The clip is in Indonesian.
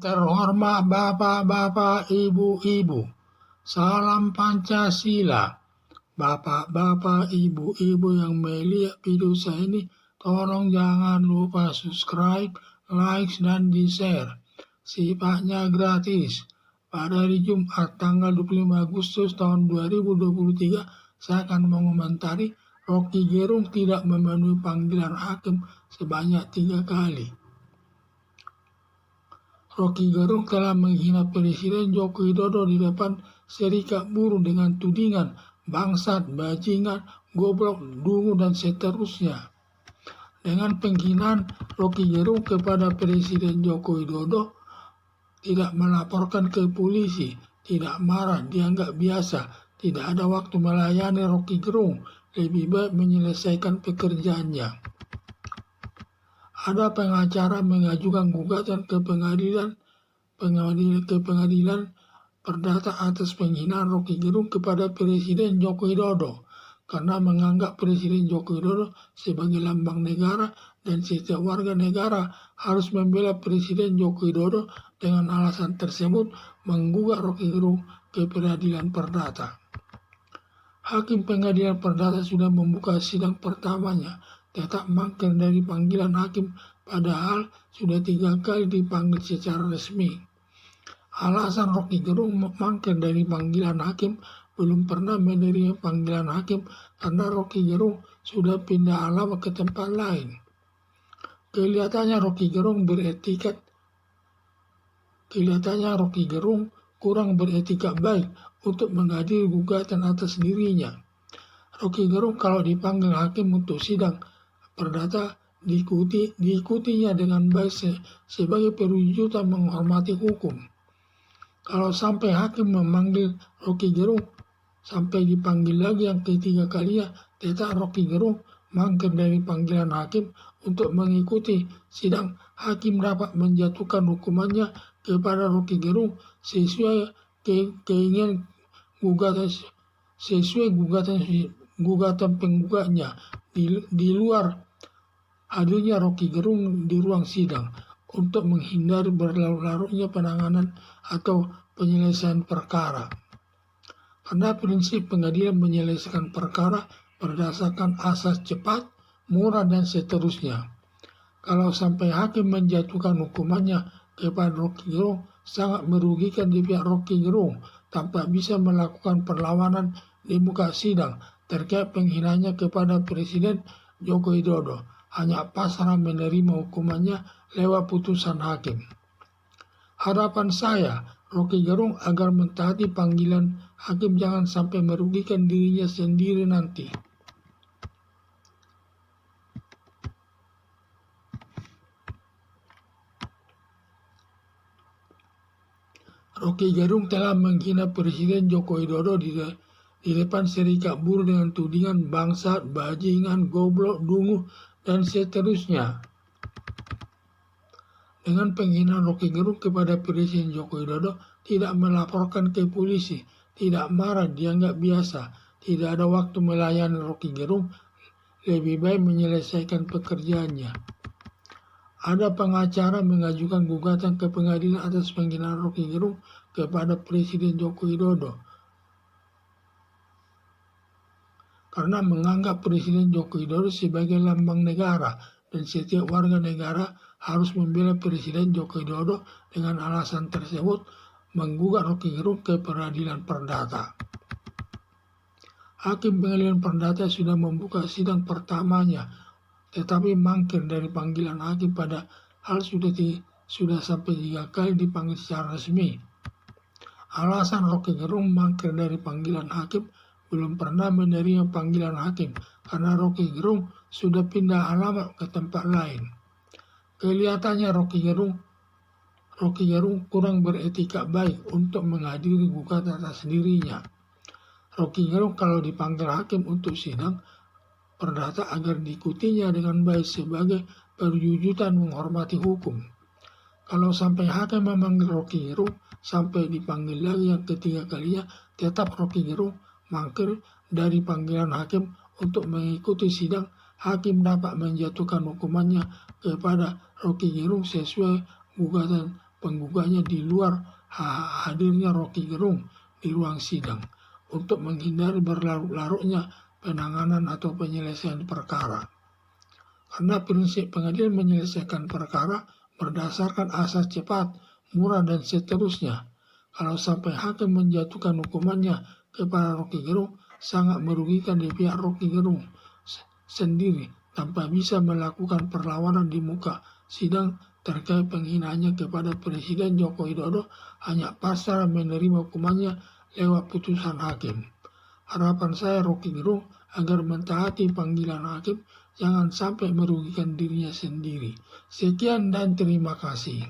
Terhormat Bapak-Bapak, Ibu-Ibu, salam Pancasila. Bapak-bapak, Ibu-Ibu yang melihat video saya ini, tolong jangan lupa subscribe, like, dan di-share. Sifatnya gratis. Pada hari Jumat tanggal 25 Agustus tahun 2023, saya akan mengomentari Rocky Gerung tidak memenuhi panggilan hakim sebanyak 3 kali. Rocky Gerung telah menghina Presiden Joko Widodo di depan serikat buruh dengan tudingan bangsat, bajingan, goblok, dungu, dan seterusnya. Dengan penghinaan Rocky Gerung kepada Presiden Joko Widodo, tidak melaporkan ke polisi, tidak marah, dianggap biasa, tidak ada waktu melayani Rocky Gerung, lebih baik menyelesaikan pekerjaannya. Ada pengacara mengajukan gugatan ke pengadilan perdata atas penghinaan Rocky Gerung kepada Presiden Joko Widodo karena menganggap Presiden Joko Widodo sebagai lambang negara dan setiap warga negara harus membela Presiden Joko Widodo. Dengan alasan tersebut menggugat Rocky Gerung ke pengadilan perdata. Hakim pengadilan perdata sudah membuka sidang pertamanya, tetap mangkir dari panggilan hakim padahal sudah 3 kali dipanggil secara resmi. Alasan Rocky Gerung mangkir dari panggilan hakim belum pernah menerima panggilan hakim karena Rocky Gerung sudah pindah alamat ke tempat lain. Kelihatannya Rocky Gerung kurang beretika baik untuk menghadiri gugatan atas dirinya. Rocky Gerung kalau dipanggil hakim untuk sidang perdata diikutinya dengan baik sebagai perwujudan menghormati hukum. Kalau sampai hakim memanggil Rocky Gerung sampai dipanggil lagi yang ketiga kalinya, tetap Rocky Gerung mangkir dari panggilan hakim untuk mengikuti sidang. Hakim dapat menjatuhkan hukumannya kepada Rocky Gerung sesuai keinginan gugatan penggugatnya di luar hadirnya Rocky Gerung di ruang sidang untuk menghindari berlarut-larutnya penanganan atau penyelesaian perkara. Karena prinsip pengadilan menyelesaikan perkara berdasarkan asas cepat, murah, dan seterusnya. Kalau sampai hakim menjatuhkan hukumannya kepada Rocky Gerung, sangat merugikan di pihak Rocky Gerung tanpa bisa melakukan perlawanan di muka sidang terkait penghinanya kepada Presiden Joko Widodo. Hanya pasrah menerima hukumannya lewat putusan hakim. Harapan saya, Rocky Gerung agar mentaati panggilan hakim jangan sampai merugikan dirinya sendiri nanti. Rocky Gerung telah menghina Presiden Joko Widodo di depan serikat buruh dengan tudingan bangsat, bajingan, goblok, dungu, dan seterusnya. Dengan penghinaan Rocky Gerung kepada Presiden Joko Widodo, tidak melaporkan ke polisi, tidak marah, dianggap biasa, tidak ada waktu melayani Rocky Gerung, lebih baik menyelesaikan pekerjaannya. Ada pengacara mengajukan gugatan ke pengadilan atas penghinaan Rocky Gerung kepada Presiden Joko Widodo karena menganggap Presiden Joko Widodo sebagai lambang negara dan setiap warga negara harus membela Presiden Joko Widodo. Dengan alasan tersebut menggugat Rocky Gerung ke pengadilan perdata. Hakim pengadilan perdata sudah membuka sidang pertamanya, tetapi mangkir dari panggilan hakim padahal sudah sampai 3 kali dipanggil secara resmi. Alasan Rocky Gerung mangkir dari panggilan hakim belum pernah menerima panggilan hakim karena Rocky Gerung sudah pindah alamat ke tempat lain. Kelihatannya Rocky Gerung kurang beretika baik untuk menghadiri gugatan atas dirinya. Rocky Gerung kalau dipanggil hakim untuk sidang perdata agar diikutinya dengan baik sebagai perwujudan menghormati hukum. Kalau sampai hakim memanggil Rocky Gerung sampai dipanggil lagi yang ketiga kalinya, tetap Rocky Gerung mangkir dari panggilan hakim untuk mengikuti sidang. Hakim dapat menjatuhkan hukumannya kepada Rocky Gerung sesuai gugatan penggugatnya di luar hadirnya Rocky Gerung di ruang sidang untuk menghindari berlarut-larutnya penanganan atau penyelesaian perkara. Karena prinsip pengadilan menyelesaikan perkara berdasarkan asas cepat, murah, dan seterusnya. Kalau sampai hakim menjatuhkan hukumannya kepada Rocky Gerung, sangat merugikan di pihak Rocky Gerung sendiri tanpa bisa melakukan perlawanan di muka sidang terkait penghinaannya kepada Presiden Joko Widodo, hanya pasrah menerima hukumannya lewat putusan hakim. Harapan saya Rocky Gerung agar mentaati panggilan hakim, jangan sampai merugikan dirinya sendiri. Sekian dan terima kasih.